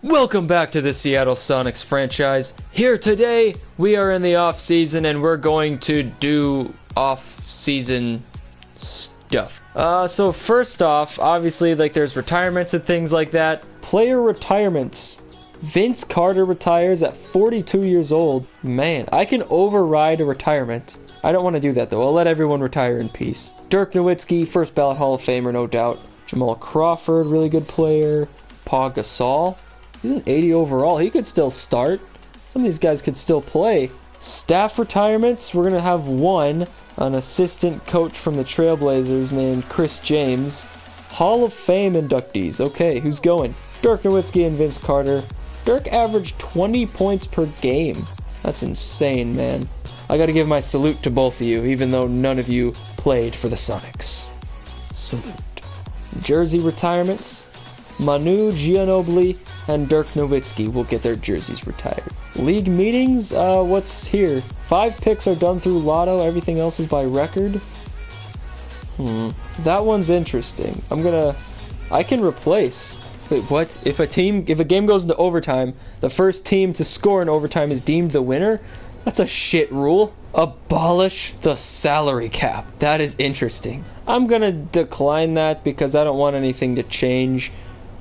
Welcome back to the Seattle Sonics franchise. Here today, we are in the off-season and we're going to do off-season stuff. So first off, obviously, there's retirements and things like that. Player retirements. Vince Carter retires at 42 years old. Man, I can override a retirement. I don't want to do that though. I'll let everyone retire in peace. Dirk Nowitzki, first ballot Hall of Famer, no doubt. Jamal Crawford, really good player. Pau Gasol. He's an 80 overall. He could still start. Some of these guys could still play. Staff retirements. We're going to have one. An assistant coach from the Trailblazers named Chris James. Hall of Fame inductees. Okay, who's going? Dirk Nowitzki and Vince Carter. Dirk averaged 20 points per game. That's insane, man. I got to give my salute to both of you, even though none of you played for the Sonics. Salute. Jersey retirements. Manu Ginobili and Dirk Nowitzki will get their jerseys retired. League meetings, what's here? 5 picks are done through lotto, everything else is by record. That one's interesting. I can replace. Wait, what? If a game goes into overtime, the first team to score in overtime is deemed the winner? That's a shit rule. Abolish the salary cap. That is interesting. I'm gonna decline that because I don't want anything to change.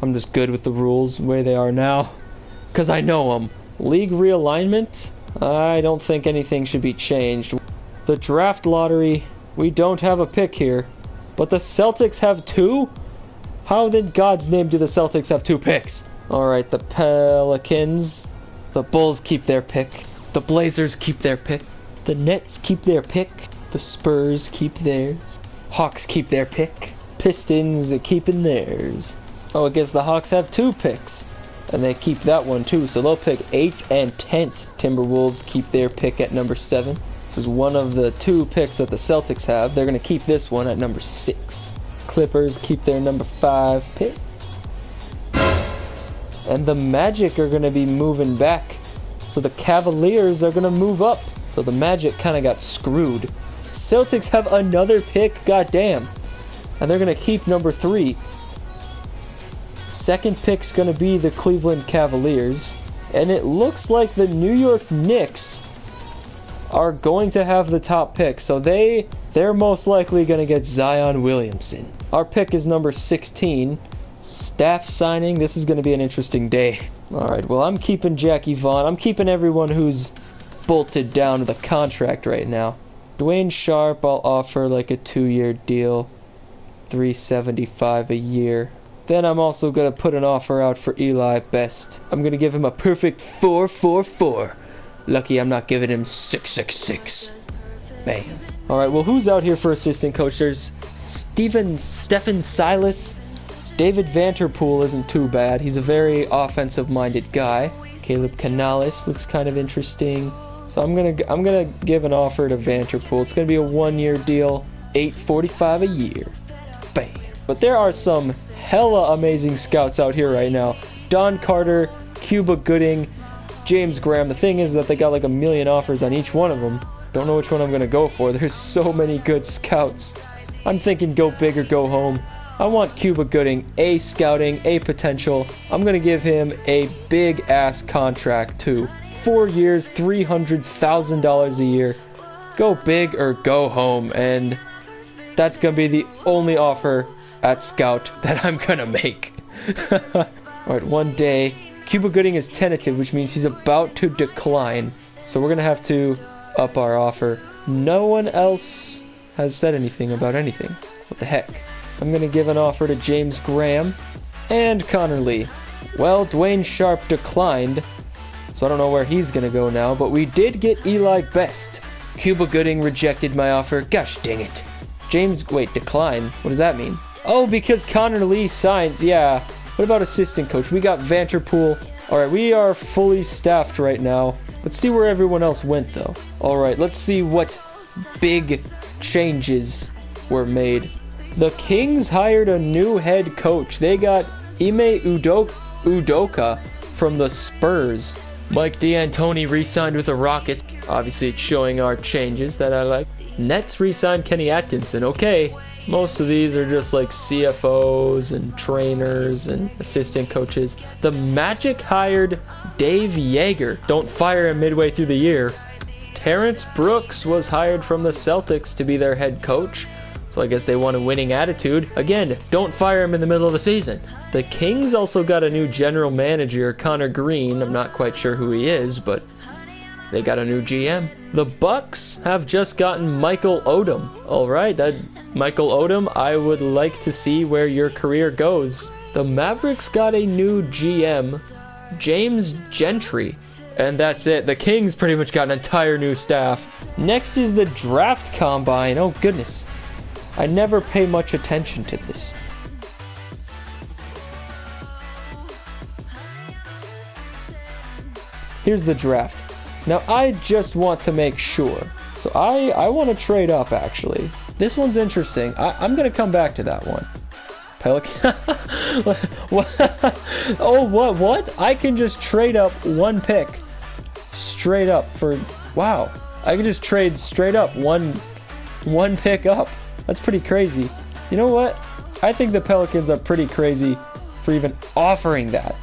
I'm just good with the rules the way they are now, because I know them. League realignment? I don't think anything should be changed. The draft lottery, we don't have a pick here, but the Celtics have 2? How in God's name do the Celtics have 2 picks? Alright, the Pelicans. The Bulls keep their pick. The Blazers keep their pick. The Nets keep their pick. The Spurs keep theirs. Hawks keep their pick. Pistons are keeping theirs. Oh, I guess the Hawks have 2 picks. And they keep that one too, so they'll pick 8th and 10th. Timberwolves keep their pick at number 7. This is one of the 2 picks that the Celtics have. They're going to keep this one at number 6. Clippers keep their number 5 pick. And the Magic are going to be moving back. So the Cavaliers are going to move up. So the Magic kind of got screwed. Celtics have another pick, goddamn. And they're going to keep number 3. Second pick's going to be the Cleveland Cavaliers. And it looks like the New York Knicks are going to have the top pick. So they're most likely going to get Zion Williamson. Our pick is number 16. Staff signing. This is going to be an interesting day. Alright, well, I'm keeping Jackie Vaughn. I'm keeping everyone who's bolted down to the contract right now. Dwayne Sharp, I'll offer like a 2-year deal. $375 a year. Then I'm also going to put an offer out for Eli Best. I'm going to give him a perfect 4-4-4. Lucky I'm not giving him 6-6-6. Bam. Alright, well, who's out here for assistant coach? There's Stephen Silas. David Vanterpool isn't too bad. He's a very offensive-minded guy. Caleb Canales looks kind of interesting. So I'm gonna give an offer to Vanterpool. It's gonna be a 1-year deal, $845 a year. Bam. But there are some hella amazing scouts out here right now. Don Carter, Cuba Gooding, James Graham. The thing is that they got like a million offers on each one of them. Don't know which one I'm gonna go for. There's so many good scouts. I'm thinking go big or go home. I want Cuba Gooding, A scouting, A potential. I'm going to give him a big-ass contract, too. 4 years, $300,000 a year. Go big or go home, and that's going to be the only offer at scout that I'm going to make. Alright, one day. Cuba Gooding is tentative, which means he's about to decline. So we're going to have to up our offer. No one else has said anything about anything. What the heck? I'm going to give an offer to James Graham and Connor Lee. Well, Dwayne Sharp declined, so I don't know where he's going to go now, but we did get Eli Best. Cuba Gooding rejected my offer. Gosh dang it. Decline? What does that mean? Oh, because Connor Lee signs. Yeah. What about assistant coach? We got Vanterpool. Alright, we are fully staffed right now. Let's see where everyone else went, though. Alright, let's see what big changes were made. The Kings hired a new head coach. They got Ime Udoka from the Spurs. Mike D'Antoni re-signed with the Rockets. Obviously, it's showing our changes that I like. Nets re-signed Kenny Atkinson. Okay, Most of these are just like CFOs and trainers and assistant coaches. The Magic hired Dave Yeager. Don't fire him midway through the year. Terrence Brooks was hired from the Celtics to be their head coach. So I guess they want a winning attitude. Again, don't fire him in the middle of the season. The Kings also got a new general manager, Connor Green. I'm not quite sure who he is, but they got a new GM. The Bucks have just gotten Michael Odom. All right, that Michael Odom, I would like to see where your career goes. The Mavericks got a new GM, James Gentry. And that's it. The Kings pretty much got an entire new staff. Next is the draft combine. Oh, goodness. I never pay much attention to this. Here's the draft. Now, I just want to make sure. So I want to trade up, actually. This one's interesting. I'm going to come back to that one. Pelican. Oh, what? I can just trade up one pick. Straight up for... Wow. I can just trade straight up one pick up. That's pretty crazy. You know what? I think the Pelicans are pretty crazy for even offering that.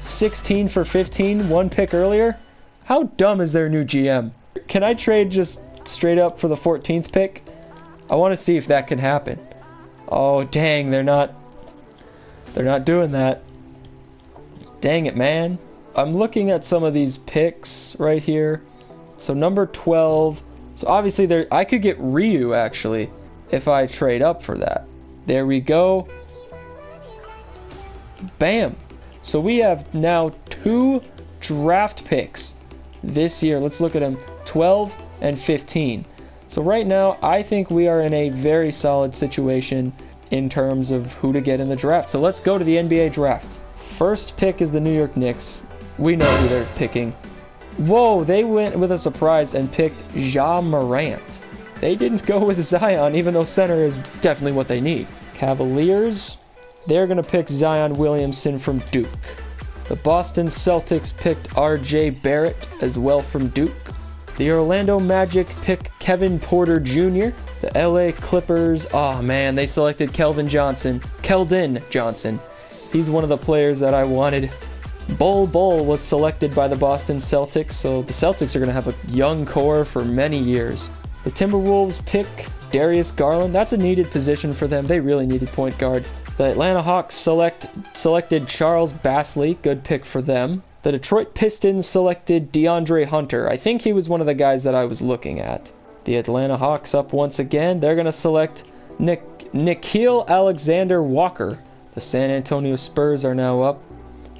16 for 15, one pick earlier? How dumb is their new GM? Can I trade just straight up for the 14th pick? I want to see if that can happen. Oh, dang, they're not doing that. Dang it, man. I'm looking at some of these picks right here. So number 12. So obviously I could get Ryu actually if I trade up for that. There we go. Bam. So we have now 2 draft picks this year. Let's look at them. 12 and 15. So right now, I think we are in a very solid situation in terms of who to get in the draft. So let's go to the NBA draft. First pick is the New York Knicks. We know who they're picking. Whoa, they went with a surprise and picked Ja Morant. They didn't go with Zion, even though center is definitely what they need. Cavaliers, they're going to pick Zion Williamson from Duke. The Boston Celtics picked RJ Barrett as well from Duke. The Orlando Magic picked Kevin Porter Jr. The LA Clippers, oh man, they selected Keldon Johnson. He's one of the players that I wanted. Bol was selected by the Boston Celtics, so the Celtics are going to have a young core for many years. The Timberwolves pick Darius Garland. That's a needed position for them. They really needed point guard. The Atlanta Hawks selected Charles Bassey. Good pick for them. The Detroit Pistons selected DeAndre Hunter. I think he was one of the guys that I was looking at. The Atlanta Hawks up once again. They're going to select Nickeil Alexander-Walker. The San Antonio Spurs are now up.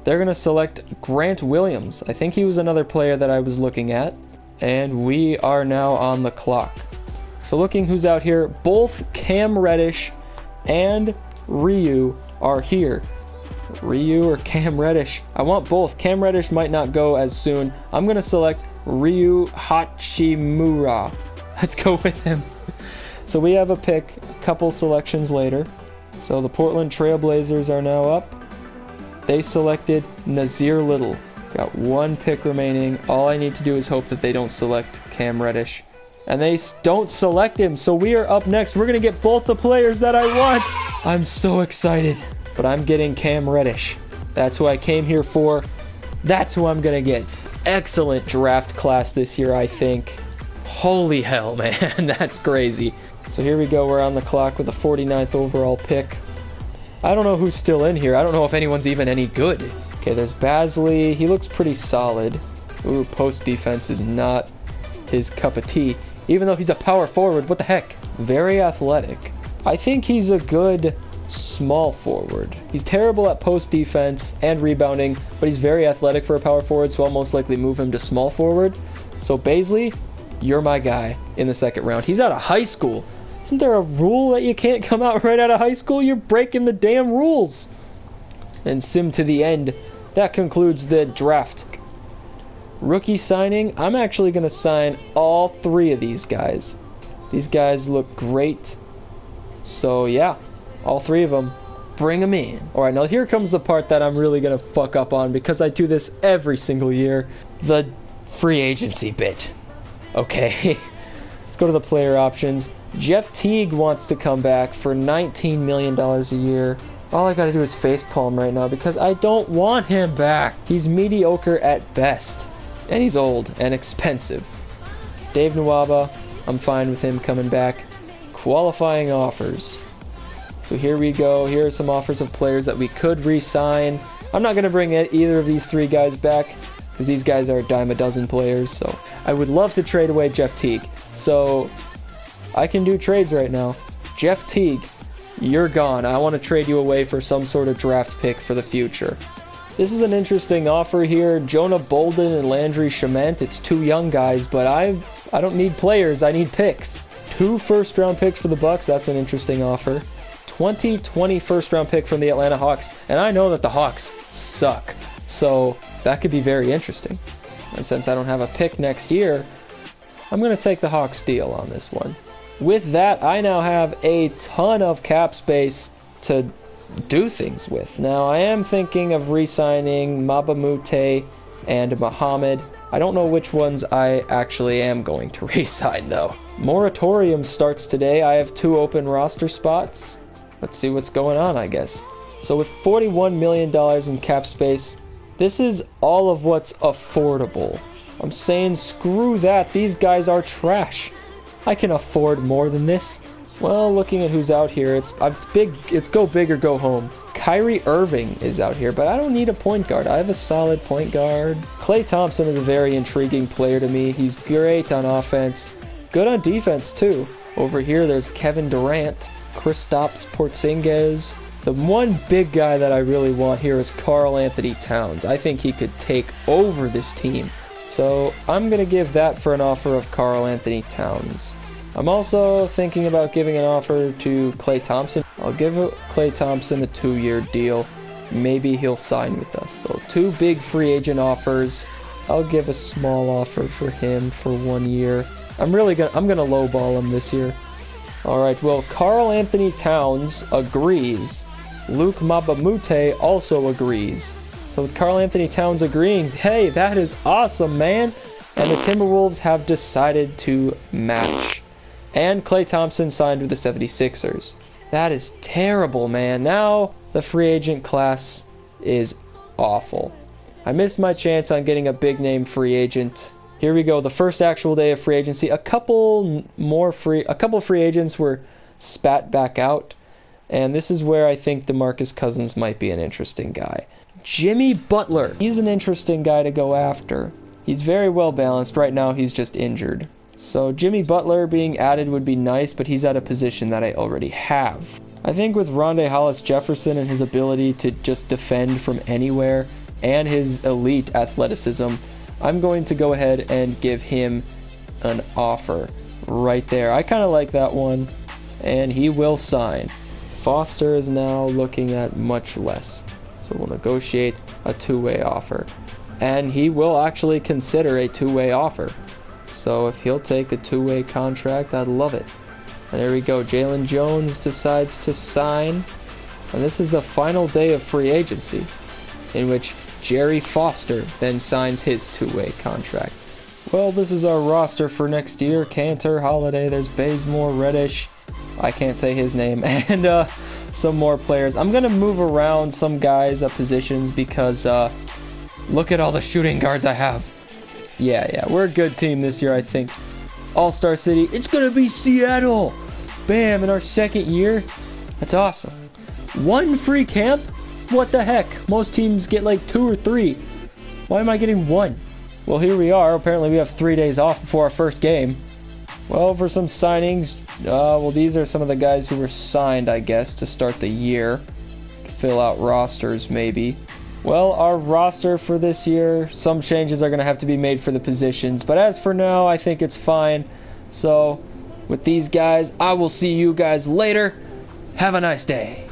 They're going to select Grant Williams. I think he was another player that I was looking at. And we are now on the clock. So looking who's out here, both Cam Reddish and Ryu are here. Ryu or Cam Reddish? I want both. Cam Reddish might not go as soon. I'm going to select Ryu Hachimura. Let's go with him. So we have a pick a couple selections later. So the Portland Trailblazers are now up. They selected Nasir Little. Got one pick remaining. All I need to do is hope that they don't select Cam Reddish. And they don't select him, so we are up next. We're going to get both the players that I want. I'm so excited. But I'm getting Cam Reddish. That's who I came here for. That's who I'm going to get. Excellent draft class this year, I think. Holy hell, man. That's crazy. So here we go. We're on the clock with the 49th overall pick. I don't know who's still in here. I don't know if anyone's even any good. Okay, there's Basley. He looks pretty solid. Ooh, post defense is not his cup of tea. Even though he's a power forward, what the heck? Very athletic. I think he's a good small forward. He's terrible at post defense and rebounding, but he's very athletic for a power forward, so I'll most likely move him to small forward. So Basley, you're my guy in the second round. He's out of high school. Isn't there a rule that you can't come out right out of high school? You're breaking the damn rules. And sim to the end. That concludes the draft. Rookie signing. I'm actually going to sign all 3 of these guys. These guys look great. So yeah, all 3 of them. Bring them in. Alright, now here comes the part that I'm really going to fuck up on because I do this every single year. The free agency bit. Okay. Let's go to the player options. Jeff Teague wants to come back for $19 million a year. All I gotta do is facepalm right now because I don't want him back. He's mediocre at best. And he's old and expensive. Dave Nwaba, I'm fine with him coming back. Qualifying offers. So here we go. Here are some offers of players that we could re-sign. I'm not going to bring either of these three guys back because these guys are a dime a dozen players. So I would love to trade away Jeff Teague. So I can do trades right now. Jeff Teague, you're gone. I want to trade you away for some sort of draft pick for the future. This is an interesting offer here. Jonah Bolden and Landry Shamet. It's two young guys, but I don't need players. I need picks. 2 first-round picks for the Bucks. That's an interesting offer. 2020 first-round pick from the Atlanta Hawks. And I know that the Hawks suck. So that could be very interesting. And since I don't have a pick next year, I'm going to take the Hawks deal on this one. With that, I now have a ton of cap space to do things with. Now, I am thinking of re-signing Mabamute and Muhammad. I don't know which ones I actually am going to re-sign, though. Moratorium starts today. I have 2 open roster spots. Let's see what's going on, I guess. So with $41 million in cap space, this is all of what's affordable. I'm saying screw that. These guys are trash. I can afford more than this. Well, looking at who's out here, it's big. It's go big or go home. Kyrie Irving is out here, but I don't need a point guard. I have a solid point guard. Klay Thompson is a very intriguing player to me. He's great on offense. Good on defense, too. Over here, there's Kevin Durant. Kristaps Porzingis. The one big guy that I really want here is Karl Anthony Towns. I think he could take over this team. So I'm going to give that for an offer of Karl Anthony Towns. I'm also thinking about giving an offer to Klay Thompson. I'll give Klay Thompson a 2-year deal. Maybe he'll sign with us. So 2 big free agent offers. I'll give a small offer for him for 1 year. I'm gonna lowball him this year. Alright, well, Karl Anthony Towns agrees. Luke Mabamute also agrees. So with Karl Anthony Towns agreeing, hey, that is awesome, man. And the Timberwolves have decided to match. And Klay Thompson signed with the 76ers. That is terrible, man. Now the free agent class is awful. I missed my chance on getting a big name free agent. Here we go, the first actual day of free agency. A couple free agents were spat back out, and this is where I think DeMarcus Cousins might be an interesting guy. Jimmy Butler, he's an interesting guy to go after. He's very well balanced. Right now, he's just injured. So Jimmy Butler being added would be nice, but he's at a position that I already have. I think with Rondae Hollis-Jefferson and his ability to just defend from anywhere and his elite athleticism, I'm going to go ahead and give him an offer right there. I kind of like that one, and he will sign. Foster is now looking at much less, so we'll negotiate a 2-way offer. And he will actually consider a 2-way offer. So if he'll take a 2-way contract, I'd love it. And there we go. Jalen Jones decides to sign. And this is the final day of free agency, in which Jerry Foster then signs his 2-way contract. Well, this is our roster for next year. Cantor, Holiday, there's Bazemore, Reddish, I can't say his name, and some more players. I'm going to move around some guys at positions because look at all the shooting guards I have. Yeah, we're a good team this year, I think. All-Star City, it's going to be Seattle! Bam, in our second year. That's awesome. 1 free camp? What the heck? Most teams get like 2 or 3. Why am I getting 1? Well, here we are. Apparently we have 3 days off before our first game. Well, for some signings, well, these are some of the guys who were signed, I guess, to start the year. To fill out rosters, maybe. Well, our roster for this year, some changes are going to have to be made for the positions. But as for now, I think it's fine. So, with these guys, I will see you guys later. Have a nice day.